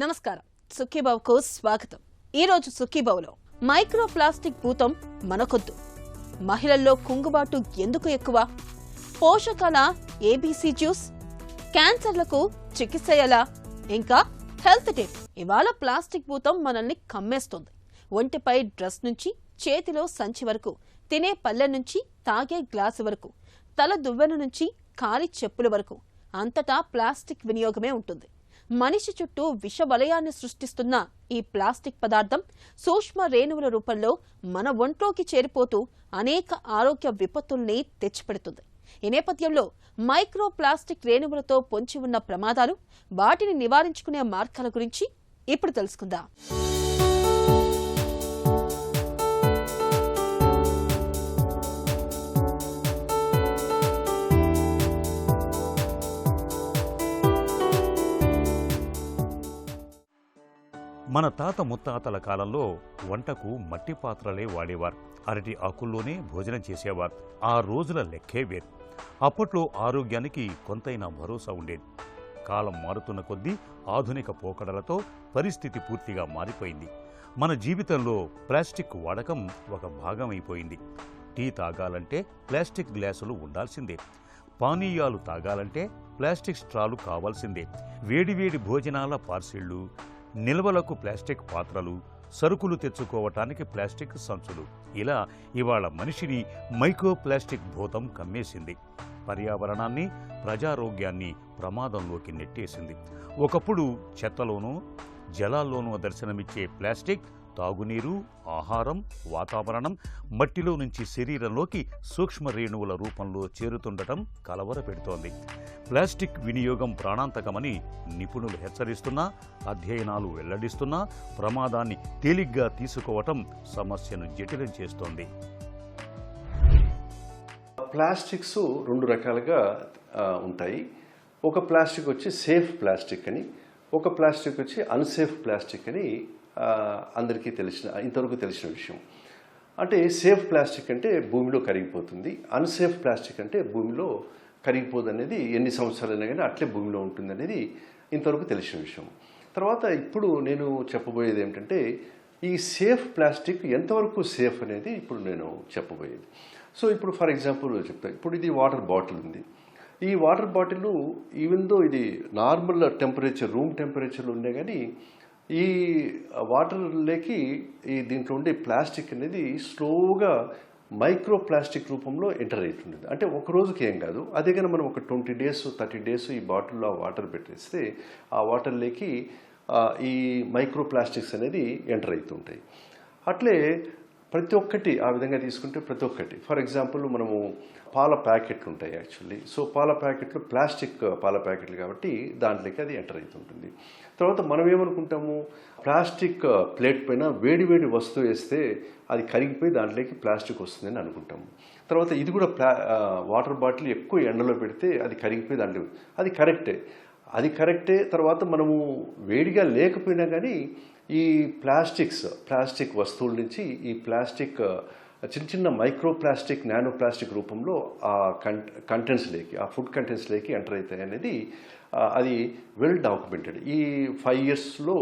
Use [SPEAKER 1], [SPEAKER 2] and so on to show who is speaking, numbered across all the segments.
[SPEAKER 1] నమస్కారం. సుఖీబావుకు స్వాగతం. ఈ రోజు సుఖీబావులో మైక్రో ప్లాస్టిక్ భూతం మనకొద్దు, మహిళల్లో కుంగుబాటు ఎందుకు ఎక్కువ, పోషకాల ఏబీసీ జ్యూస్, క్యాన్సర్లకు చికిత్స ఎలా, ఇంకా హెల్త్ టిప్. ఇవాళ ప్లాస్టిక్ భూతం మనల్ని కమ్మేస్తుంది. ఒంటిపై డ్రెస్ నుంచి చేతిలో సంచి వరకు, తినే పళ్ళె నుంచి తాగే గ్లాసు వరకు, తల దువ్వెన నుంచి కాలి చెప్పుల వరకు అంతటా ప్లాస్టిక్ వినియోగమే ఉంటుంది. మనిషి చుట్టూ విష వలయాన్ని సృష్టిస్తున్న ఈ ప్లాస్టిక్ పదార్థం సూక్ష్మ రేణువుల రూపంలో మన ఒంట్లోకి చేరిపోతూ అనేక ఆరోగ్య విపత్తుల్ని తెచ్చిపెడుతుంది. ఈ నేపథ్యంలో మైక్రో ప్లాస్టిక్ రేణువులతో పొంచి ఉన్న ప్రమాదాలు, వాటిని నివారించుకునే మార్గాల గురించి ఇప్పుడు తెలుసుకుందాం.
[SPEAKER 2] మన తాత ముత్తాతల కాలంలో వంటకు మట్టి పాత్రలే వాడేవారు. అరటి ఆకుల్లోనే భోజనం చేసేవారు. ఆ రోజుల లెక్కే వేరు. అప్పట్లో ఆరోగ్యానికి కొంతైనా భరోసా ఉండేది. కాలం మారుతున్న కొద్దీ ఆధునిక పోకడలతో పరిస్థితి పూర్తిగా మారిపోయింది. మన జీవితంలో ప్లాస్టిక్ వాడకం ఒక భాగమైపోయింది. టీ తాగాలంటే ప్లాస్టిక్ గ్లాసులు ఉండాల్సిందే. పానీయాలు తాగాలంటే ప్లాస్టిక్ స్ట్రాలు కావాల్సిందే. వేడివేడి భోజనాల పార్సిళ్లు, నిల్వలకు ప్లాస్టిక్ పాత్రలు, సరుకులు తెచ్చుకోవటానికి ప్లాస్టిక్ సంచులు, ఇలా ఇవాళ మనిషిని మైక్రో ప్లాస్టిక్ భూతం కమ్మేసింది. పర్యావరణాన్ని, ప్రజారోగ్యాన్ని ప్రమాదంలోకి నెట్టేసింది. ఒకప్పుడు చెత్తలోనూ జలాల్లోనూ దర్శనమిచ్చే ప్లాస్టిక్ తాగునీరు, ఆహారం, వాతావరణం, మట్టిలో నుంచి శరీరంలోకి సూక్ష్మ రేణువుల రూపంలో చేరుతుండటం కలవరపెడుతోంది. ప్లాస్టిక్ వినియోగం ప్రాణాంతకమని నిపుణులు హెచ్చరిస్తున్నా, అధ్యయనాలు వెల్లడిస్తున్నా ప్రమాదాన్ని తేలిగ్గా తీసుకోవటం సమస్యను జటిలం చేస్తోంది.
[SPEAKER 3] ప్లాస్టిక్స్ రెండు రకాలుగా ఉంటాయి. ఒక ప్లాస్టిక్ వచ్చి సేఫ్ ప్లాస్టిక్ అని, ఒక ప్లాస్టిక్ వచ్చి అన్సేఫ్ ప్లాస్టిక్ అని అందరికీ ఇంతవరకు తెలిసిన విషయం. అంటే సేఫ్ ప్లాస్టిక్ అంటే భూమిలో కరిగిపోతుంది, అన్సేఫ్ ప్లాస్టిక్ అంటే భూమిలో కరిగిపోదు అనేది, ఎన్ని సంవత్సరాలైనా కానీ అట్లే భూమిలో ఉంటుంది అనేది ఇంతవరకు తెలిసిన విషయం. తర్వాత ఇప్పుడు నేను చెప్పబోయేది ఏమిటంటే, ఈ సేఫ్ ప్లాస్టిక్ ఎంతవరకు సేఫ్ అనేది ఇప్పుడు నేను చెప్పబోయేది. సో ఇప్పుడు ఫర్ ఎగ్జాంపుల్ చెప్తాను. ఇప్పుడు ఇది వాటర్ బాటిల్ ఉంది. ఈ వాటర్ బాటిల్ ఈవెన్ దో ఇది నార్మల్ టెంపరేచర్, రూమ్ టెంపరేచర్లో ఉండే కానీ ఈ వాటర్లోకి దీంట్లో ఉండే ప్లాస్టిక్ అనేది స్లోగా మైక్రో ప్లాస్టిక్ రూపంలో ఎంటర్ అవుతుంది. అంటే ఒక రోజుకి ఏం కాదు, అదే కానీ మనం ఒక 20 days 30 days ఈ బాటిల్లో వాటర్ పెట్టేస్తే ఆ వాటర్లోకి ఈ మైక్రో ప్లాస్టిక్స్ అనేది ఎంటర్ అవుతుంటాయి. అట్లే ప్రతి ఒక్కటి ఆ విధంగా తీసుకుంటే ప్రతి ఒక్కటి, ఫర్ ఎగ్జాంపుల్ మనము పాల ప్యాకెట్లు ఉంటాయి యాక్చువల్లీ. సో పాల ప్యాకెట్లు ప్లాస్టిక్ పాల ప్యాకెట్లు కాబట్టి దాంట్లోకి అది ఎంటర్ అవుతుంటుంది. తర్వాత మనం ఏమనుకుంటాము, ప్లాస్టిక్ ప్లేట్ పైన వేడి వస్తువు వేస్తే అది కరిగిపోయి దాంట్లోకి ప్లాస్టిక్ వస్తుందని అనుకుంటాము. తర్వాత ఇది కూడా వాటర్ బాటిల్ ఎక్కువ ఎండలో పెడితే అది కరిగిపోయి దాంట్లో, అది కరెక్టే. తర్వాత మనము వేడిగా లేకపోయినా కానీ ఈ ప్లాస్టిక్ వస్తువుల నుంచి ఈ ప్లాస్టిక్ చిన్న మైక్రో ప్లాస్టిక్, నానో ప్లాస్టిక్ రూపంలో ఆ కంటెంట్స్లోకి, ఆ ఫుడ్ కంటెంట్స్లోకి ఎంటర్ అవుతాయి అనేది అది వెల్ డాక్యుమెంటెడ్. ఈ 5 yearsలో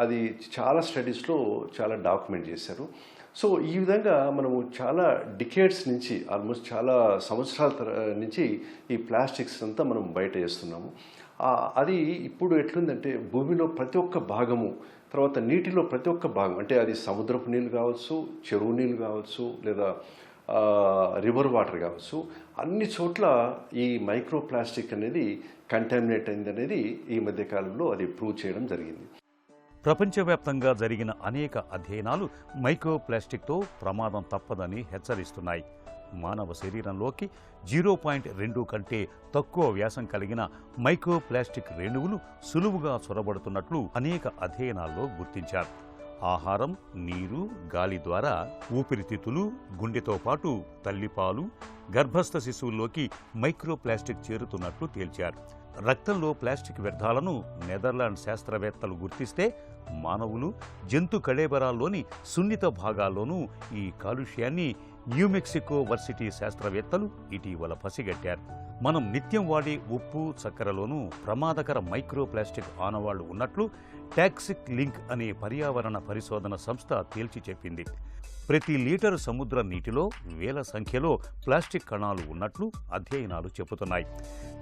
[SPEAKER 3] అది చాలా స్టడీస్లో చాలా డాక్యుమెంట్ చేశారు. సో ఈ విధంగా మనము చాలా డికేడ్స్ నుంచి, ఆల్మోస్ట్ చాలా సంవత్సరాల నుంచి ఈ ప్లాస్టిక్స్ అంతా మనం బయట చేస్తున్నాము. అది ఇప్పుడు ఎట్లుందంటే భూమిలో ప్రతి ఒక్క భాగము, తర్వాత నీటిలో ప్రతి ఒక్క భాగం, అంటే అది సముద్రపు నీళ్ళు కావచ్చు, చెరువు నీళ్ళు కావచ్చు, లేదా రివర్ వాటర్ కావచ్చు, అన్ని చోట్ల ఈ మైక్రో ప్లాస్టిక్ అనేది కంటామినేట్ అయింది అనేది ఈ మధ్యకాలంలో అది ప్రూవ్ చేయడం జరిగింది.
[SPEAKER 2] ప్రపంచవ్యాప్తంగా జరిగిన అనేక అధ్యయనాలు మైక్రో ప్లాస్టిక్తో ప్రమాదం తప్పదని హెచ్చరిస్తున్నాయి. మానవ శరీరంలోకి 0.2 కంటే తక్కువ వ్యాసం కలిగిన మైక్రో ప్లాస్టిక్ రేణువులు సులువుగా చొరబడుతున్నట్లు అనేక అధ్యయనాల్లో గుర్తించారు. ఆహారం, నీరు, గాలి ద్వారా ఊపిరితిత్తులు, గుండెతో పాటు తల్లిపాలు, గర్భస్థ శిశువుల్లోకి మైక్రో ప్లాస్టిక్ చేరుతున్నట్లు తేల్చారు. రక్తంలో ప్లాస్టిక్ వ్యర్థాలను నెదర్లాండ్ శాస్త్రవేత్తలు గుర్తిస్తే మానవులు, జంతు కళేబరాల్లోని సున్నిత భాగాల్లోనూ ఈ కాలుష్యాన్ని న్యూమెక్సికో వర్సిటీ శాస్త్రవేత్తలు ఇటీవల పసిగట్టారు. మనం నిత్యం వాడే ఉప్పు, చక్కెరలోనూ ప్రమాదకర మైక్రోప్లాస్టిక్ ఆనవాళ్లు ఉన్నట్లు టాక్సిక్ లింక్ అనే పర్యావరణ పరిశోధన సంస్థ తేల్చి చెప్పింది. ప్రతి లీటరు సముద్ర నీటిలో వేల సంఖ్యలో ప్లాస్టిక్ కణాలు ఉన్నట్లు అధ్యయనాలు చెబుతున్నాయి.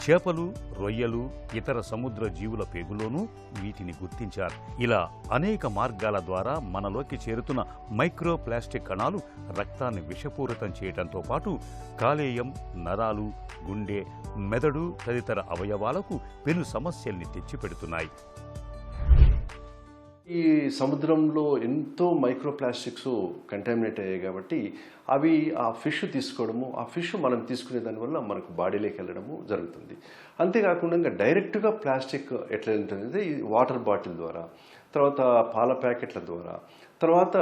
[SPEAKER 2] చేపలు, రొయ్యలు, ఇతర సముద్ర జీవుల పేగులోనూ వీటిని గుర్తించారు. ఇలా అనేక మార్గాల ద్వారా మనలోకి చేరుతున్న మైక్రోప్లాస్టిక్ కణాలు రక్తాన్ని విషపూరితం చేయడంతో పాటు కాలేయం, నరాలు, గుండె, మెదడు తదితర అవయవాలకు పెను సమస్యల్ని తెచ్చిపెడుతున్నాయి.
[SPEAKER 3] ఈ సముద్రంలో ఎంతో మైక్రోప్లాస్టిక్స్ కంటామినేట్ అయ్యాయి కాబట్టి అవి ఆ ఫిష్ తీసుకోవడము, ఆ ఫిష్ మనం తీసుకునే దానివల్ల మనకు బాడీలోకి వెళ్ళడము జరుగుతుంది. అంతేకాకుండా డైరెక్ట్గా ప్లాస్టిక్ ఎట్లా వెళ్తుంది, ఈ వాటర్ బాటిల్ ద్వారా, తర్వాత పాల ప్యాకెట్ల ద్వారా, తర్వాత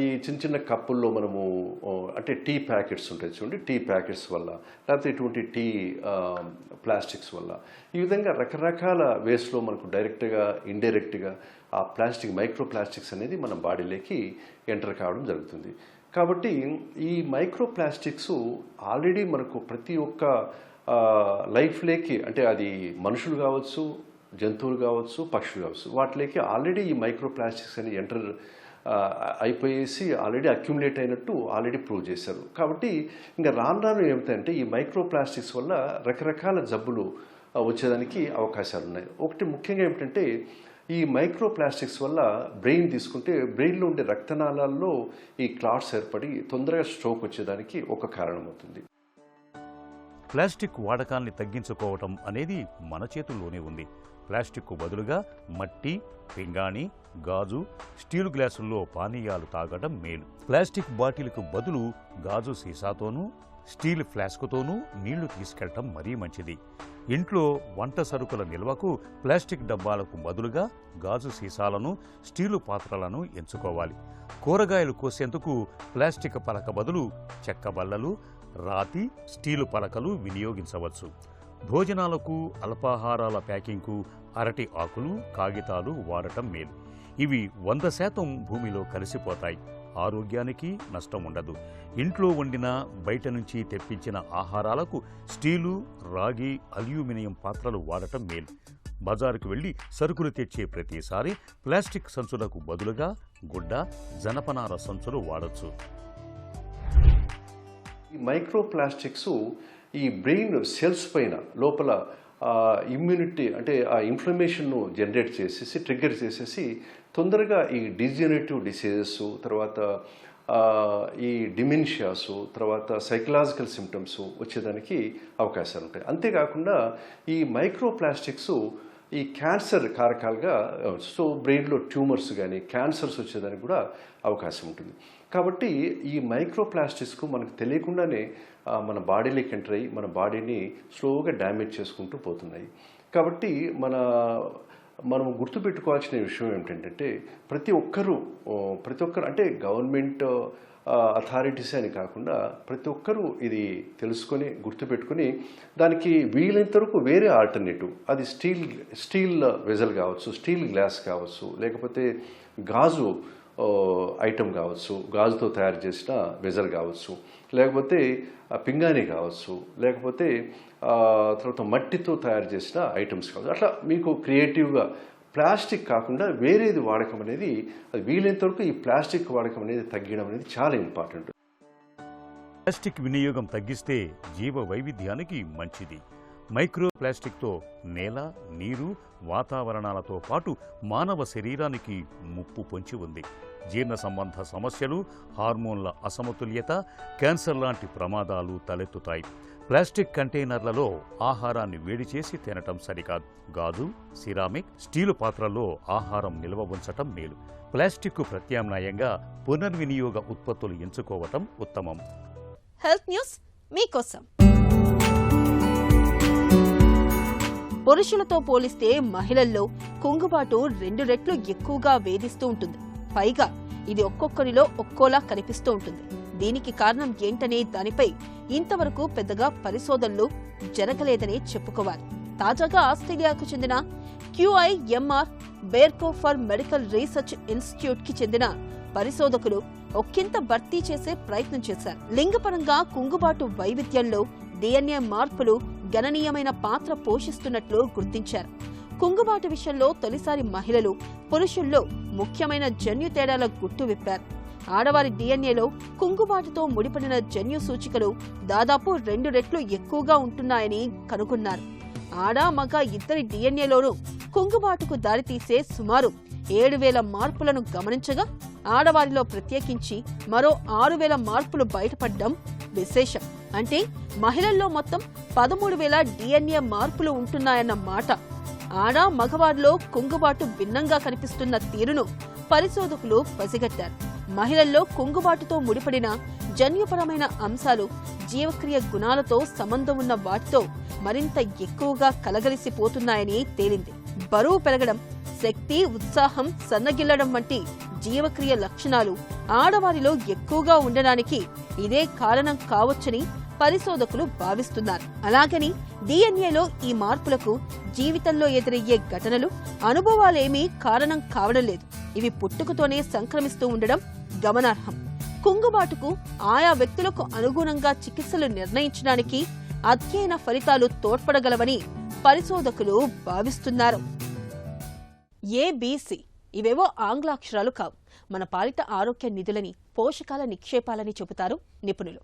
[SPEAKER 3] ఈ చిన్న చిన్న కప్పుల్లో మనము అంటే టీ ప్యాకెట్స్ ఉంటాయి చూడండి, టీ ప్యాకెట్స్ వల్ల, లేకపోతే ఇటువంటి టీ ప్లాస్టిక్స్ వల్ల, ఈ విధంగా రకరకాల వేస్ట్లో మనకు డైరెక్ట్గా, ఇండైరెక్ట్గా ఆ ప్లాస్టిక్ మైక్రోప్లాస్టిక్స్ అనేది మన బాడీలోకి ఎంటర్ కావడం జరుగుతుంది. కాబట్టి ఈ మైక్రోప్లాస్టిక్స్ ఆల్రెడీ మనకు ప్రతి ఒక్క లైఫ్లోకి, అంటే అది మనుషులు కావచ్చు, జంతువులు కావచ్చు, పక్షులు కావచ్చు, వాటిలోకి ఆల్రెడీ ఈ మైక్రోప్లాస్టిక్స్ అని ఎంటర్ అయిపోయేసి ఆల్రెడీ అక్యుములేట్ అయినట్టు ఆల్రెడీ ప్రూవ్ చేశారు. కాబట్టి ఇంకా రాను ఏమిటంటే ఈ మైక్రోప్లాస్టిక్స్ వల్ల రకరకాల జబ్బులు వచ్చేదానికి అవకాశాలు ఉన్నాయి. ఒకటి ముఖ్యంగా ఏమిటంటే ఈ మైక్రోప్లాస్టిక్స్ వల్ల బ్రెయిన్ తీసుకుంటే బ్రెయిన్లో ఉండే రక్తనాళాల్లో ఈ క్లాట్స్ ఏర్పడి తొందరగా స్ట్రోక్ వచ్చేదానికి ఒక కారణం అవుతుంది.
[SPEAKER 2] ప్లాస్టిక్ వాడకాన్ని తగ్గించుకోవటం అనేది మన చేతుల్లోనే ఉంది. ప్లాస్టిక్కు బదులుగా మట్టి, పింగాణి, గాజు, స్టీలు గ్లాసుల్లో పానీయాలు తాగడం మేలు. ప్లాస్టిక్ బాటిల్కు బదులు గాజు సీసాతోనూ, స్టీల్ ఫ్లాస్కుతోనూ నీళ్లు తీసుకెళ్లటం మరీ మంచిది. ఇంట్లో వంట సరుకుల నిల్వకు ప్లాస్టిక్ డబ్బాలకు బదులుగా గాజు సీసాలను, స్టీలు పాత్రలను ఎంచుకోవాలి. కూరగాయలు కోసేందుకు ప్లాస్టిక్ పలక బదులు చెక్క బల్లలు, రాతి, స్టీలు పలకలు వినియోగించవచ్చు. భోజనాలకు, అల్పాహారాల ప్యాకింగ్కు అరటి ఆకులు, కాగితాలు వాడటం మేలు. ఇవి 100% భూమిలో కలిసిపోతాయి. ఆరోగ్యానికి నష్టం ఉండదు. ఇంట్లో వండిన, బయట నుంచి తెప్పించిన ఆహారాలకు స్టీలు, రాగి, అల్యూమినియం పాత్రలు వాడటం మేలు. బజారుకు వెళ్లి సరుకులు తెచ్చే ప్రతిసారి ప్లాస్టిక్ సంచులకు బదులుగా గుడ్డ, జనపనార సంచులు వాడచ్చు.
[SPEAKER 3] ఈ మైక్రోప్లాస్టిక్స్ ఈ బ్రెయిన్ సెల్స్ పైన లోపల ఇమ్యూనిటీ, అంటే ఆ ఇన్ఫ్లమేషన్ను జనరేట్ చేసేసి, ట్రిగ్గర్ చేసేసి తొందరగా ఈ డిజనరేటివ్ డిసీజెస్, తర్వాత ఈ డిమెన్షియాస్, తర్వాత సైకలాజికల్ సిమ్టమ్స్ వచ్చేదానికి అవకాశాలు ఉంటాయి. అంతేకాకుండా ఈ మైక్రోప్లాస్టిక్స్ ఈ క్యాన్సర్ కారకాలుగా, సో బ్రెయిన్లో ట్యూమర్స్ కానీ క్యాన్సర్స్ వచ్చేదానికి కూడా అవకాశం ఉంటుంది. కాబట్టి ఈ మైక్రోప్లాస్టిక్స్కు మనకు తెలియకుండానే మన బాడీలోకి ఎంటర్ అయ్యి మన బాడీని స్లోగా డ్యామేజ్ చేసుకుంటూ పోతున్నాయి. కాబట్టి మనం గుర్తుపెట్టుకోవాల్సిన విషయం ఏమిటంటే ప్రతి ఒక్కరూ అంటే గవర్నమెంట్ అథారిటీస్ అని కాకుండా ప్రతి ఒక్కరూ ఇది తెలుసుకొని గుర్తుపెట్టుకుని దానికి వీలైనంత వరకు వేరే ఆల్టర్నేటివ్, అది స్టీల్ వెజల్ కావచ్చు, స్టీల్ గ్లాస్ కావచ్చు, లేకపోతే గాజు ఐటమ్ కావచ్చు, గాజుతో తయారు చేసిన వెజల్ కావచ్చు, లేకపోతే పింగాణి కావచ్చు, లేకపోతే తర్వాత మట్టితో తయారు చేసిన ఐటమ్స్ కావచ్చు. అట్లా మీకు క్రియేటివ్గా ప్లాస్టిక్ కాకుండా వేరేది వాడకం అనేది, అది వీలైనంత వరకు ఈ ప్లాస్టిక్ వాడకం అనేది తగ్గడం అనేది చాలా ఇంపార్టెంట్.
[SPEAKER 2] ప్లాస్టిక్ వినియోగం తగ్గిస్తే జీవ వైవిధ్యానికి మంచిది. మైక్రో ప్లాస్టిక్తో నేల, నీరు, వాతావరణాలతో పాటు మానవ శరీరానికి ముప్పు పొంచి ఉంది. జీర్ణ సంబంధ సమస్యలు, హార్మోన్ల అసమతుల్యత, క్యాన్సర్ లాంటి ప్రమాదాలు తలెత్తుతాయి. ప్లాస్టిక్ కంటైనర్లలో ఆహారాన్ని వేడి చేసి తినటం సరికాదు. గాజు, సిరామిక్, స్టీలు పాత్రల్లో ఆహారం నిల్వ ఉంచటం మేలు. ప్లాస్టిక్కు ప్రత్యామ్నాయంగా పునర్వినియోగ ఉత్పత్తులు ఎంచుకోవటం ఉత్తమం.
[SPEAKER 1] హెల్త్ న్యూస్ మీకోసం. పురుషులతో పోలిస్తే మహిళల్లో కుంగుబాటు 2 రెట్లు ఎక్కువగా వేధిస్తూ ఉంటుంది. పైగా ఇది ఒక్కొక్కరిలో ఒక్కోలా కనిపిస్తూ ఉంటుంది. దీనికి కారణం ఏంటనే దానిపై ఇంతవరకు పెద్దగా పరిశోధనలు జరగలేదని చెప్పుకోవాలి. తాజాగా ఆస్ట్రేలియాకు చెందిన QIMR Berghofer medical research institute కి చెందిన పరిశోధకులు ఒక్కింత భర్తీ చేసే ప్రయత్నం చేశారు. లింగపరంగా కుంగుబాటు వైవిధ్యంలో DNA మార్పులు గణనీయమైన పాత్ర పోషిస్తున్నట్లు గుర్తించారు. కుంగుబాటు విషయంలో తొలిసారి మహిళలు, పురుషుల్లో ముఖ్యమైన జన్యు తేడాల గుట్టు విప్పారు. ఆడవారి DNAలో కుంగుబాటుతో ముడిపడిన జన్యు సూచికలు దాదాపు 2 రెట్లు ఎక్కువగా ఉంటున్నాయని కనుగొన్నారు. ఆడ మగ ఇద్దరి DNAలోనూ కుంగుబాటుకు దారితీసే సుమారు 7,000 మార్పులను గమనించగా ఆడవారిలో ప్రత్యేకించి మరో 6,000 మార్పులు బయటపడడం విశేషం. అంటే మహిళల్లో మొత్తం 13,000 DNA మార్పులు ఉంటున్నాయన్న మాట. ఆడ మగవారిలో కుంగుబాటు భిన్నంగా కనిపిస్తున్న తీరును పరిశోధకులు పసిగట్టారు. మహిళల్లో కుంగుబాటుతో ముడిపడిన జన్యుపరమైన అంశాలు జీవక్రియ గుణాలతో సంబంధం ఉన్న వాటితో మరింత ఎక్కువగా కలగలిసిపోతున్నాయని తేలింది. బరువు పెరగడం, శక్తి, ఉత్సాహం సన్నగిల్లడం వంటి జీవక్రియ లక్షణాలు ఆడవారిలో ఎక్కువగా ఉండడానికి ఇదే కారణం కావచ్చని పరిశోధకులు భావిస్తున్నారు. అలాగని DNAలో ఈ మార్పులకు జీవితంలో ఎదురయ్యే ఘటనలు, అనుభవాలేమీ కారణం కావడం లేదు. ఇవి పుట్టుకతోనే సంక్రమిస్తూ ఉండడం గమనార్హం. కుంగుబాటుకు ఆయా వ్యక్తులకు అనుగుణంగా చికిత్సలు నిర్ణయించడానికి అధ్యయన ఫలితాలు తోడ్పడగలవని పరిశోధకులు భావిస్తున్నారు. ABC ఇవేవో ఆంగ్లాక్షరాలు కావు. మన పాలిట ఆరోగ్య నిధులని, పోషకాల నిక్షేపాలని చెబుతారు నిపుణులు.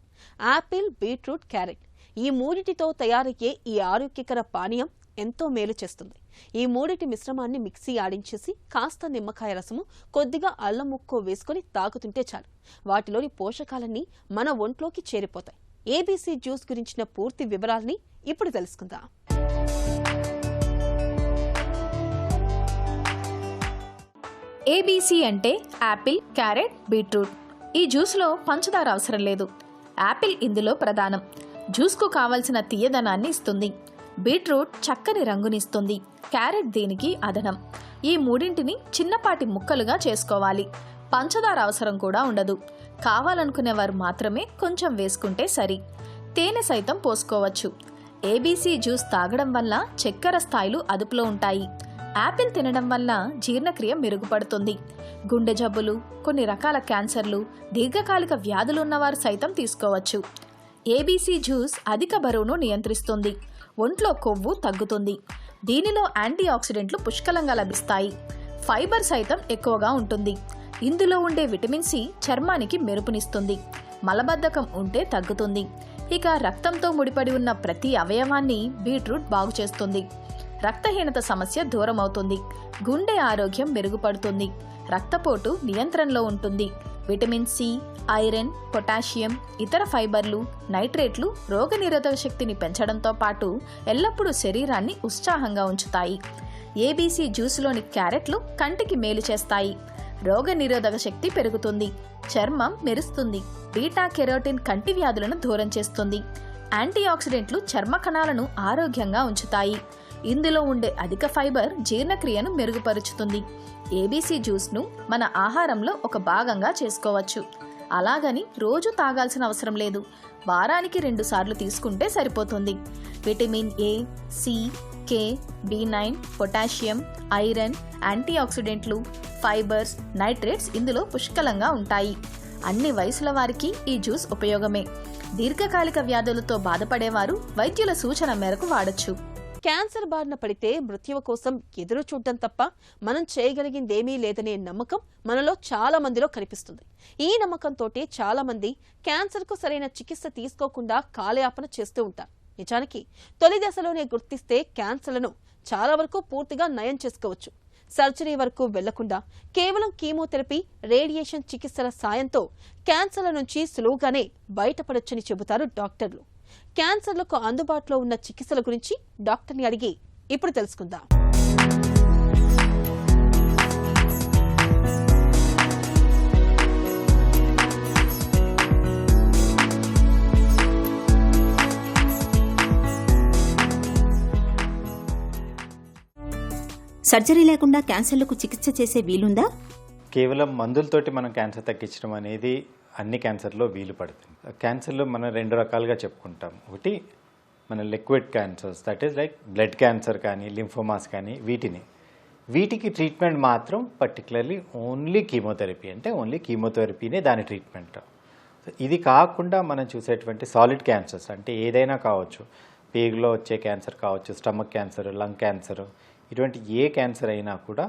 [SPEAKER 1] యాపిల్, బీట్రూట్, క్యారెట్ ఈ మూడిటితో తయారయ్యే ఈ ఆరోగ్యకర పానీయం ఎంతో మేలు చేస్తుంది. ఈ మూడిటి మిశ్రమాన్ని మిక్సీ ఆడించేసి కాస్త నిమ్మకాయ రసము, కొద్దిగా అల్లం ముక్కో వేసుకుని తాగుతుంటే చాలు. వాటిలోని పోషకాలన్నీ మన ఒంట్లోకి చేరిపోతాయి. ABC జ్యూస్ గురించిన పూర్తి వివరాల్ని ఇప్పుడు తెలుసుకుందాం.
[SPEAKER 4] ABC అంటే యాపిల్, క్యారెట్, బీట్రూట్. ఈ జ్యూస్లో పంచదార అవసరం లేదు. యాపిల్ ఇందులో ప్రధానం. జ్యూస్కు కావలసిన తీయదనాన్ని ఇస్తుంది. బీట్రూట్ చక్కని రంగునిస్తుంది. క్యారెట్ దీనికి అదనం. ఈ మూడింటిని చిన్నపాటి ముక్కలుగా చేసుకోవాలి. పంచదార అవసరం కూడా ఉండదు. కావాలనుకునేవారు మాత్రమే కొంచెం వేసుకుంటే సరి. తేనె సైతం పోసుకోవచ్చు. ABC జ్యూస్ తాగడం వల్ల చక్కెర స్థాయిలు అదుపులో ఉంటాయి. యాపిల్ తినడం వల్ల జీర్ణక్రియ మెరుగుపడుతుంది. గుండె జబ్బులు, కొన్ని రకాల క్యాన్సర్లు, దీర్ఘకాలిక వ్యాధులు ఉన్నవారు సైతం తీసుకోవచ్చు. ABC జ్యూస్ అధిక బరువును నియంత్రిస్తుంది. ఒంట్లో కొవ్వు తగ్గుతుంది. దీనిలో యాంటీ ఆక్సిడెంట్లు పుష్కలంగా లభిస్తాయి. ఫైబర్ సైతం ఎక్కువగా ఉంటుంది. ఇందులో ఉండే విటమిన్ C చర్మానికి మెరుపునిస్తుంది. మలబద్ధకం ఉంటే తగ్గుతుంది. ఇక రక్తంతో ముడిపడి ఉన్న ప్రతి అవయవాన్ని బీట్రూట్ బాగు చేస్తుంది. రక్తహీనత సమస్య దూరమవుతుంది. గుండె ఆరోగ్యం మెరుగుపడుతుంది. రక్తపోటు నియంత్రణలో ఉంటుంది. విటమిన్ C, ఐరన్, పొటాషియం, ఇతర ఫైబర్లు, నైట్రేట్లు రోగనిరోధక శక్తిని పెంచడంతో పాటు ఎల్లప్పుడూ శరీరాన్ని ఉత్సాహంగా ఉంచుతాయి. ABC జ్యూసులోని క్యారెట్లు కంటికి మేలు చేస్తాయి. రోగనిరోధక శక్తి పెరుగుతుంది. చర్మం మెరుస్తుంది. బీటా కెరోటిన్ కంటి వ్యాధులను దూరం చేస్తుంది. యాంటీ ఆక్సిడెంట్లు చర్మ కణాలను ఆరోగ్యంగా ఉంచుతాయి. ఇందులో ఉండే అధిక ఫైబర్ జీర్ణక్రియను మెరుగుపరుచుతుంది. ABC జ్యూస్ను మన ఆహారంలో ఒక భాగంగా చేసుకోవచ్చు. అలాగని రోజు తాగాల్సిన అవసరం లేదు. వారానికి 2 సార్లు తీసుకుంటే సరిపోతుంది. Vitamin A, C, K, B9, potassium, iron, anti ఆక్సిడెంట్లు, ఫైబర్స్, నైట్రేట్స్ ఇందులో పుష్కలంగా ఉంటాయి. అన్ని వయసుల వారికి ఈ జ్యూస్ ఉపయోగమే. దీర్ఘకాలిక వ్యాధులతో బాధపడేవారు వైద్యుల సూచన మేరకు వాడొచ్చు.
[SPEAKER 1] క్యాన్సర్ బారిన పడితే మృత్యువు కోసం ఎదురు చూడటం తప్ప మనం చేయగలిగిందేమీ లేదనే నమ్మకం మనలో చాలా మందిలో కనిపిస్తుంది. ఈ నమ్మకంతోటే చాలా మంది క్యాన్సర్కు సరైన చికిత్స తీసుకోకుండా కాలయాపన చేస్తూ ఉంటారు. నిజానికి తొలి దశలోనే గుర్తిస్తే క్యాన్సర్లను చాలా వరకు పూర్తిగా నయం చేసుకోవచ్చు. సర్జరీ వరకు వెళ్లకుండా కేవలం కీమోథెరపీ, రేడియేషన్ చికిత్సల సాయంతో క్యాన్సర్ల నుంచి సులువుగానే బయటపడొచ్చని చెబుతారు డాక్టర్లు. క్యాన్సర్లకు అందుబాటులో ఉన్న చికిత్సల గురించి డాక్టర్ని అడిగి ఇప్పుడు తెలుసుకుందాం.
[SPEAKER 5] సర్జరీ లేకుండా క్యాన్సర్లకు చికిత్స చేసే వీలుందా?
[SPEAKER 6] కేవలం మందులతోటి మనం క్యాన్సర్ తగ్గించడం అనేది అన్ని క్యాన్సర్లో వీలు పడుతుంది. క్యాన్సర్లో మనం 2 రకాలుగా చెప్పుకుంటాం. ఒకటి మన liquid cancers, that is like blood cancer కానీ లింఫోమాస్ కానీ వీటిని. వీటికి ట్రీట్మెంట్ మాత్రం పర్టికులర్లీ ఓన్లీ కీమోథెరపీ, అంటే ఓన్లీ కీమోథెరపీనే దాని ట్రీట్మెంట్. ఇది కాకుండా మనం చూసేటువంటి సాలిడ్ క్యాన్సర్స్ అంటే ఏదైనా కావచ్చు, పేగులో వచ్చే క్యాన్సర్ కావచ్చు, స్టమక్ క్యాన్సర్, లంగ్ క్యాన్సర్, ఇటువంటి ఏ క్యాన్సర్ అయినా కూడా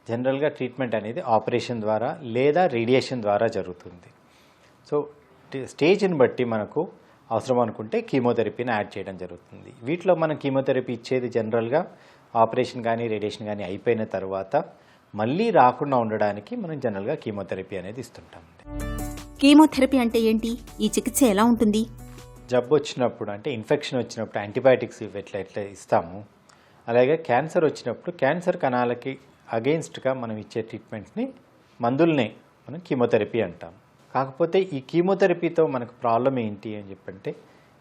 [SPEAKER 6] జనరల్గా ట్రీట్మెంట్ అనేది ఆపరేషన్ ద్వారా లేదా రేడియేషన్ ద్వారా జరుగుతుంది. సో స్టేజ్ని బట్టి మనకు అవసరం అనుకుంటే కీమోథెరపీని యాడ్ చేయడం జరుగుతుంది. వీటిలో మనం కీమోథెరపీ ఇచ్చేది జనరల్గా ఆపరేషన్ కానీ రేడియేషన్ కానీ అయిపోయిన తర్వాత మళ్ళీ రాకుండా ఉండడానికి మనం జనరల్గా కీమోథెరపీ అనేది ఇస్తుంటాం.
[SPEAKER 5] కీమోథెరపీ అంటే ఏంటి? ఈ చికిత్స ఎలా ఉంటుంది?
[SPEAKER 6] జబ్బు వచ్చినప్పుడు అంటే ఇన్ఫెక్షన్ వచ్చినప్పుడు యాంటీబయాటిక్స్ ఎట్లా ఇస్తాము, అలాగే క్యాన్సర్ వచ్చినప్పుడు క్యాన్సర్ కణాలకి అగెయిన్స్ట్గా మనం ఇచ్చే ట్రీట్మెంట్ని మందుల్నే మనం కీమోథెరపీ అంటాం. కాకపోతే ఈ కీమోథెరపీతో మనకు ప్రాబ్లం ఏంటి అని చెప్పంటే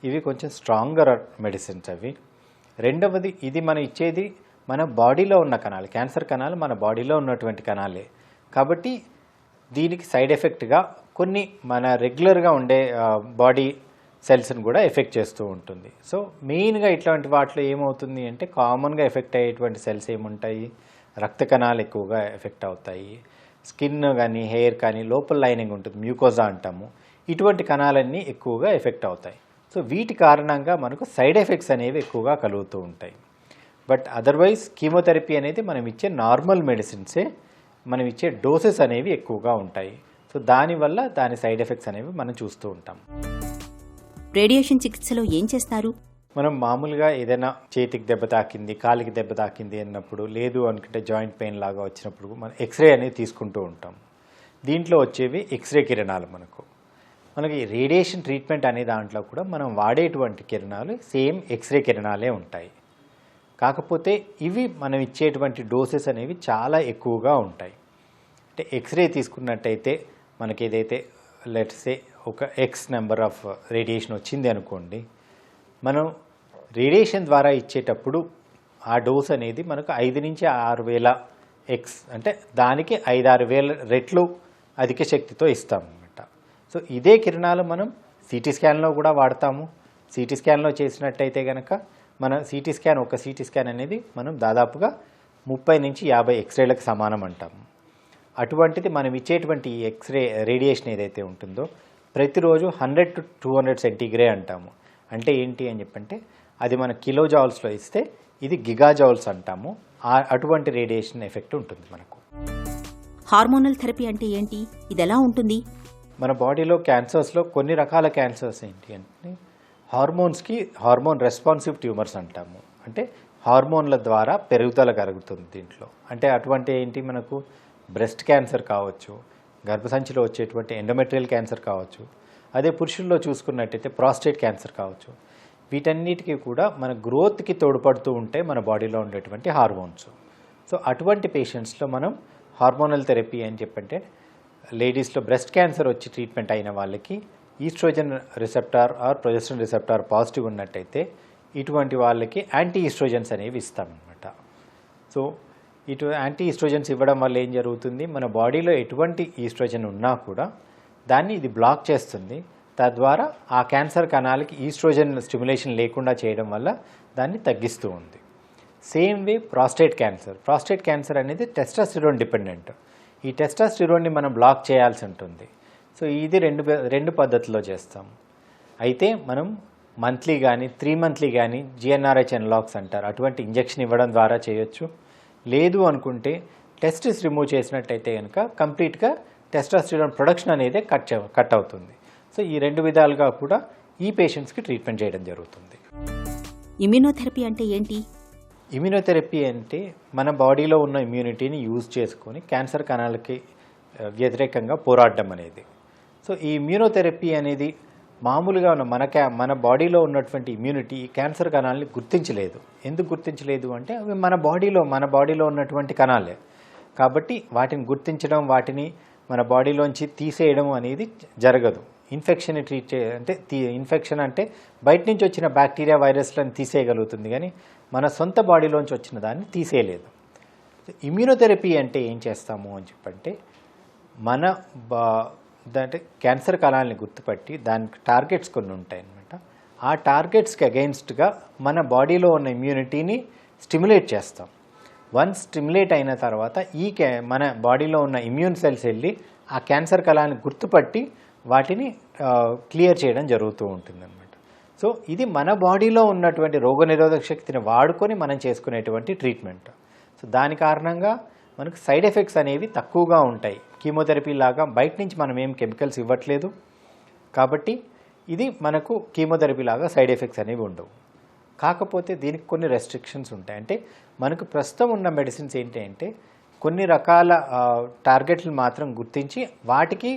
[SPEAKER 6] ఇవి కొంచెం స్ట్రాంగర్ మెడిసిన్స్ అవి. రెండవది, ఇది మనం ఇచ్చేది మన బాడీలో ఉన్న కణాలు, క్యాన్సర్ కణాలు మన బాడీలో ఉన్నటువంటి కణాలే కాబట్టి దీనికి సైడ్ ఎఫెక్ట్గా కొన్ని మన రెగ్యులర్గా ఉండే బాడీ సెల్స్ని కూడా ఎఫెక్ట్ చేస్తూ ఉంటుంది. సో మెయిన్గా ఇట్లాంటి వాటిలో ఏమవుతుంది అంటే కామన్గా ఎఫెక్ట్ అయ్యేటువంటి సెల్స్ ఏముంటాయి, రక్త కణాలు ఎక్కువగా ఎఫెక్ట్ అవుతాయి, స్కిన్ కానీ హెయిర్ కానీ లోపల లైనింగ్ ఉంటుంది, మ్యూకోజా అంటాము, ఇటువంటి కణాలన్నీ ఎక్కువగా ఎఫెక్ట్ అవుతాయి. సో వీటి కారణంగా మనకు సైడ్ ఎఫెక్ట్స్ అనేవి ఎక్కువగా కలుగుతూ ఉంటాయి. బట్ అదర్వైజ్ కీమోథెరపీ అనేది మనం ఇచ్చే నార్మల్ మెడిసిన్సే, మనం ఇచ్చే డోసెస్ అనేవి ఎక్కువగా ఉంటాయి. సో దానివల్ల దాని సైడ్ ఎఫెక్ట్స్ అనేవి మనం చూస్తూ ఉంటాం.
[SPEAKER 5] రేడియేషన్ చికిత్సలో ఏం చేస్తారు?
[SPEAKER 6] మనం మామూలుగా ఏదైనా చేతికి దెబ్బ తాకింది, కాలికి దెబ్బ తాకింది అన్నప్పుడు, లేదు అనుకుంటే జాయింట్ పెయిన్ లాగా వచ్చినప్పుడు మనం ఎక్స్రే అనేది తీసుకుంటూ ఉంటాం. దీంట్లో వచ్చేవి ఎక్స్రే కిరణాలు. మనకి రేడియేషన్ ట్రీట్మెంట్ అనే దాంట్లో కూడా మనం వాడేటువంటి కిరణాలు సేమ్ ఎక్స్రే కిరణాలే ఉంటాయి. కాకపోతే ఇవి మనం ఇచ్చేటువంటి డోసెస్ అనేవి చాలా ఎక్కువగా ఉంటాయి. అంటే ఎక్స్రే తీసుకున్నట్టయితే మనకి ఏదైతే లెట్స్ సే ఒక ఎక్స్ నెంబర్ ఆఫ్ రేడియేషన్ వచ్చింది అనుకోండి, మనం రేడియేషన్ ద్వారా ఇచ్చేటప్పుడు ఆ డోస్ అనేది మనకు 5 నుంచి 6,000 ఎక్స్, అంటే దానికి 5-6,000 రెట్లు అధిక శక్తితో ఇస్తామన్నమాట. సో ఇదే కిరణాలు మనం సిటీ స్కాన్లో కూడా వాడతాము. సిటీ స్కాన్లో చేసినట్టయితే కనుక మన సిటీ స్కాన్, ఒక సిటీ స్కాన్ అనేది మనం దాదాపుగా 30 నుంచి 50 ఎక్స్రేలకు సమానం అంటాము. అటువంటిది మనం ఇచ్చేటువంటి ఎక్స్రే రేడియేషన్ ఏదైతే ఉంటుందో ప్రతిరోజు 100 to 200 సెంటీగ్రేడ్ అంటాము. అంటే ఏంటి అని చెప్పంటే అది మన కిలోజౌల్స్లో ఇస్తే ఇది గిగాజౌల్స్ అంటాము. అటువంటి రేడియేషన్ ఎఫెక్ట్ ఉంటుంది మనకు.
[SPEAKER 5] హార్మోనల్ థెరపీ అంటే ఏంటి? ఇది ఎలా ఉంటుంది?
[SPEAKER 6] మన బాడీలో క్యాన్సర్స్లో కొన్ని రకాల క్యాన్సర్స్ ఏంటి అంటే హార్మోన్ రెస్పాన్సివ్ ట్యూమర్స్ అంటాము. అంటే హార్మోన్ల ద్వారా పెరుగుదల కలుగుతుంది దీంట్లో. అంటే అటువంటి ఏంటి, మనకు బ్రెస్ట్ క్యాన్సర్ కావచ్చు, గర్భసంచిలో వచ్చేటువంటి ఎండోమెట్రియల్ క్యాన్సర్ కావచ్చు, అదే పురుషుల్లో చూసుకున్నట్టయితే ప్రాస్టేట్ క్యాన్సర్ కావచ్చు. వీటన్నిటికీ కూడా మన గ్రోత్కి తోడ్పడుతూ ఉంటాయి మన బాడీలో ఉండేటువంటి హార్మోన్స్. సో అటువంటి పేషెంట్స్లో మనం హార్మోనల్ థెరపీ అని చెప్పంటే లేడీస్లో బ్రెస్ట్ క్యాన్సర్ వచ్చి ట్రీట్మెంట్ అయిన వాళ్ళకి estrogen receptor or progesterone receptor positive ఉన్నట్టయితే ఇటువంటి వాళ్ళకి యాంటీ ఈస్ట్రోజన్స్ అనేవి ఇస్తామన్నమాట. సో ఇటు యాంటీ ఈస్ట్రోజన్స్ ఇవ్వడం వల్ల ఏం జరుగుతుంది, మన బాడీలో ఎటువంటి ఈస్ట్రోజన్ ఉన్నా కూడా దాన్ని ఇది బ్లాక్ చేస్తుంది. తద్వారా ఆ క్యాన్సర్ కణాలకి ఈస్ట్రోజన్ స్టిమ్యులేషన్ లేకుండా చేయడం వల్ల దాన్ని తగ్గిస్తూ ఉంది. సేమ్ వే ప్రాస్టేట్ క్యాన్సర్ అనేది టెస్టోస్టెరాన్ డిపెండెంట్. ఈ టెస్టోస్టెరాన్ని మనం బ్లాక్ చేయాల్సి ఉంటుంది. సో ఇది రెండు పద్ధతుల్లో చేస్తాం. అయితే మనం మంత్లీ కానీ 3 మంత్లీ కానీ GnRH అన్లాక్స్ అంటారు, అటువంటి ఇంజెక్షన్ ఇవ్వడం ద్వారా చేయొచ్చు. లేదు అనుకుంటే టెస్టిస్ రిమూవ్ చేసినట్టయితే కనుక కంప్లీట్గా టెస్టోస్టెరాన్ ప్రొడక్షన్ అనేది కట్ అవుతుంది. సో ఈ 2 విధాలుగా కూడా ఈ పేషెంట్స్కి ట్రీట్మెంట్ చేయడం జరుగుతుంది.
[SPEAKER 5] ఇమ్యూనోథెరపీ అంటే ఏంటి?
[SPEAKER 6] ఇమ్యూనోథెరపీ అంటే మన బాడీలో ఉన్న ఇమ్యూనిటీని యూజ్ చేసుకొని క్యాన్సర్ కణాలకి వ్యతిరేకంగా పోరాడడం అనేది. సో ఈ ఇమ్యూనోథెరపీ అనేది మామూలుగా మన బాడీలో ఉన్నటువంటి ఇమ్యూనిటీ ఈ క్యాన్సర్ కణాలని గుర్తించలేదు. ఎందుకు గుర్తించలేదు అంటే అవి మన బాడీలో ఉన్నటువంటి కణాలే కాబట్టి వాటిని గుర్తించడం, వాటిని మన బాడీలోంచి తీసేయడం అనేది జరగదు. ఇన్ఫెక్షన్ ఇన్ఫెక్షన్ అంటే బయట నుంచి వచ్చిన బ్యాక్టీరియా వైరస్లను తీసేయగలుగుతుంది, కానీ మన సొంత బాడీలోంచి వచ్చిన దాన్ని తీసేయలేదు. ఇమ్యూనోథెరపీ అంటే ఏం చేస్తాము అని చెప్పంటే అంటే క్యాన్సర్ కణాలని గుర్తుపట్టి దానికి టార్గెట్స్ కొన్ని ఉంటాయన్నమాట. ఆ టార్గెట్స్కి అగెయిన్స్ట్గా మన బాడీలో ఉన్న ఇమ్యూనిటీని స్టిమ్యులేట్ చేస్తాం. వన్స్ స్టిమ్యులేట్ అయిన తర్వాత మన బాడీలో ఉన్న ఇమ్యూన్ సెల్స్ వెళ్ళి ఆ క్యాన్సర్ కణాలను గుర్తుపట్టి వాటిని క్లియర్ చేయడం జరుగుతూ ఉంటుందన్నమాట. సో ఇది మన బాడీలో ఉన్నటువంటి రోగనిరోధక శక్తిని వాడుకొని మనం చేసుకునేటువంటి ట్రీట్మెంట్. సో దాని కారణంగా మనకు సైడ్ ఎఫెక్ట్స్ అనేవి తక్కువగా ఉంటాయి. కీమోథెరపీ లాగా బయట నుంచి మనం ఏం కెమికల్స్ ఇవ్వట్లేదు కాబట్టి ఇది మనకు కీమోథెరపీ లాగా సైడ్ ఎఫెక్ట్స్ అనేవి ఉండవు. కాకపోతే దీనికి కొన్ని రెస్ట్రిక్షన్స్ ఉంటాయి. అంటే మనకు ప్రస్తుతం ఉన్న మెడిసిన్స్ ఏంటి అంటే కొన్ని రకాల టార్గెట్లు మాత్రం గుర్తించి వాటికి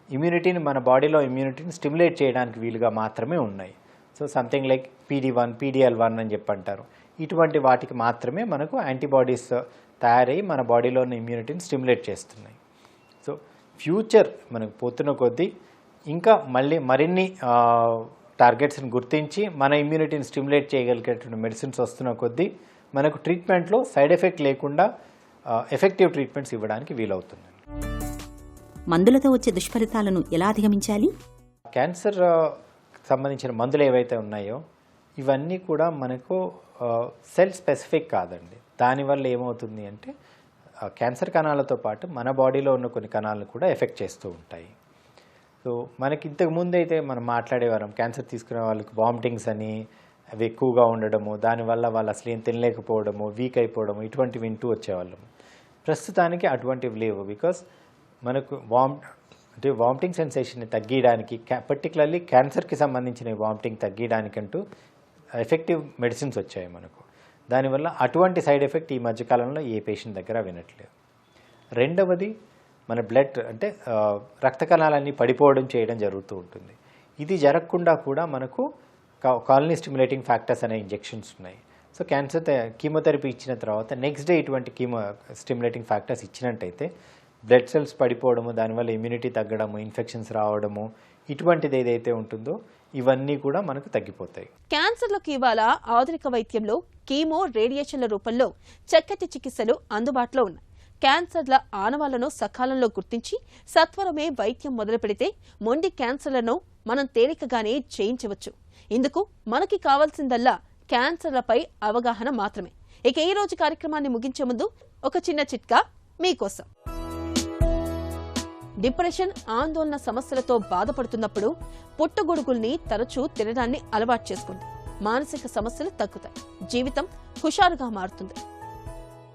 [SPEAKER 6] ఇమ్యూనిటీని మన బాడీలో ఇమ్యూనిటీని స్టిమ్యులేట్ చేయడానికి వీలుగా మాత్రమే ఉన్నాయి. So something like PD1, PDL1 అని చెప్పి అంటారు. ఇటువంటి వాటికి మాత్రమే మనకు యాంటీబాడీస్ తయారయ్యి మన బాడీలో ఉన్న ఇమ్యూనిటీని స్టిమ్యులేట్ చేస్తున్నాయి. సో ఫ్యూచర్ మనకు పోతున్న కొద్దీ ఇంకా మరిన్ని టార్గెట్స్ని గుర్తించి మన ఇమ్యూనిటీని స్టిమ్యులేట్ చేయగలిగేటువంటి మెడిసిన్స్ వస్తున్న కొద్దీ మనకు ట్రీట్మెంట్లో సైడ్ ఎఫెక్ట్ లేకుండా ఎఫెక్టివ్ ట్రీట్మెంట్స్ ఇవ్వడానికి వీలవుతుంది.
[SPEAKER 5] మందులతో వచ్చే దుష్ఫలితాలను ఎలా అధిగమించాలి?
[SPEAKER 6] క్యాన్సర్ సంబంధించిన మందులు ఏవైతే ఉన్నాయో ఇవన్నీ కూడా మనకు సెల్ స్పెసిఫిక్ కాదండి. దానివల్ల ఏమవుతుంది అంటే క్యాన్సర్ కణాలతో పాటు మన బాడీలో ఉన్న కొన్ని కణాలను కూడా ఎఫెక్ట్ చేస్తూ ఉంటాయి. సో మనకి ఇంతకు ముందు అయితే మనం మాట్లాడేవారం క్యాన్సర్ తీసుకునే వాళ్ళకి వామిటింగ్స్ అని అవి ఎక్కువగా ఉండడము, దానివల్ల వాళ్ళు అసలు ఏం తినలేకపోవడము, వీక్ అయిపోవడము ఇటువంటివి వింటూ వచ్చేవాళ్ళము. ప్రస్తుతానికి అటువంటివి లేవు. బికాస్ మనకు వామిటింగ్ సెన్సేషన్ని తగ్గించడానికి పర్టికులర్లీ క్యాన్సర్కి సంబంధించిన వామిటింగ్ తగ్గించడానికంటూ ఎఫెక్టివ్ మెడిసిన్స్ వచ్చాయి మనకు. దానివల్ల అటువంటి సైడ్ ఎఫెక్ట్ ఈ మధ్యకాలంలో ఏ పేషెంట్ దగ్గర వినట్లేదు. రెండవది మన బ్లడ్ అంటే రక్త కణాలన్నీ పడిపోవడం చేయడం జరుగుతూ ఉంటుంది. ఇది జరగకుండా కూడా మనకు కాలనీ స్టిమ్యులేటింగ్ ఫ్యాక్టర్స్ అనే ఇంజెక్షన్స్ ఉన్నాయి. సో క్యాన్సర్ కీమోథెరపీ ఇచ్చిన తర్వాత నెక్స్ట్ డే ఇటువంటి స్టిమ్యులేటింగ్ ఫ్యాక్టర్స్ ఇచ్చినట్టయితే బ్లడ్ సెల్స్ పడిపోవడము, దానివల్ల ఇమ్యూనిటీ తగ్గడము, ఇన్ఫెక్షన్స్ రావడము ఇటువంటిది ఏదైతే ఉంటుందో ఇవన్నీ కూడా మనకు తగ్గిపోతాయి.
[SPEAKER 1] క్యాన్సర్లకు ఇవాళ ఆధునిక వైద్యంలో కీమో, రేడియేషన్ల రూపంలో చక్కటి చికిత్సలు అందుబాటులో ఉన్నాయి. క్యాన్సర్ల ఆనవాళ్లను సకాలంలో గుర్తించి సత్వరమే వైద్యం మొదలు పెడితే మొండి క్యాన్సర్లను మనం తేలికగానే జయించవచ్చు. ఇందుకు మనకి కావాల్సిందల్లా క్యాన్సర్లపై అవగాహన మాత్రమే. ఇక ఈ రోజు కార్యక్రమాన్ని ముగించే ముందు ఒక చిన్న చిట్కా మీకోసం. డిప్రెషన్, ఆందోళన సమస్యలతో బాధపడుతున్నప్పుడు పుట్టగొడుగుల్ని తరచూ తినడాన్ని అలవాటు చేసుకోండి. మానసిక సమస్యలు తగ్గుతాయి, జీవితం హుషారుగా మారుతుంది.